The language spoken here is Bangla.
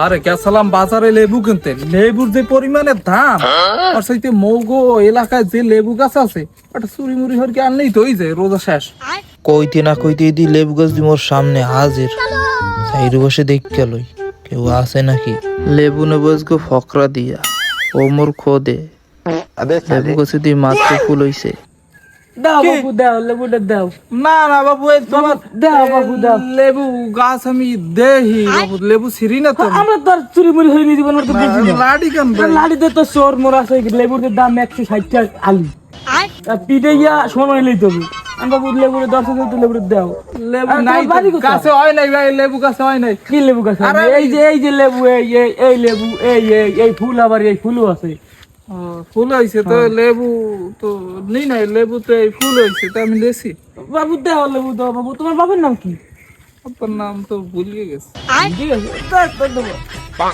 আরে গেছিলাম বাজারে লেবু কিনতে, লেবুর যে পরিমাণে দাম, আর সাথে মৌগো এলাকায় যে লেবু গাছ আছে ওটা চুরি মুড়ি হরকে আনলেই তো যে রোজা শেষ। কইতে না কইতে দি লেবু গাছ দি মোর সামনে হাজির। সাইডে বসে দেখ গেলই কেউ আছে নাকি। লেবু নেবজ গো ফকরা দিয়া ও মোর খোদে লেবু গাছে দি মাত্র ফুল হইছে। দাও বাবু দাও, লেবুটা দাও। না না বাবু, এই তোমার দাও বাবু দাও। লেবু গাছ আমি দেহি বাবু, লেবু ছিঁড়ি না তো। আমরা তো আর চুরি মুড়ি হয়ে নিয়ে জীবন লাড়ি কেন ভাই? লাড়িতে তো চোর মোর আছে, লেবুর দাম 160 টাকা আলু। পিঠে গিয়া সময় লই তবু আমি বাবু লেবুর 10 তো লেবুর দাও। লেবু আর নাই তোমার বাড়ি কোথায়? গাছে হয় নাই ভাই, লেবু গাছে হয় নাই। কি লেবু গাছ? আরে এই যে লেবু, এই লেবু, এই ফুল, আবার এই ফুলও আছে। ও, ফুল হয়েছে তো লেবু তো নেই নাই, লেবু তো এই ফুল হয়েছে তো আমি লেছি। বাবু দাও লেবু দাও বাবু। তোমার বাবার নাম কি? আপনার নাম তো ভুলিয়ে গেছে। ঠিক আছে, দাও, দাও, দাও।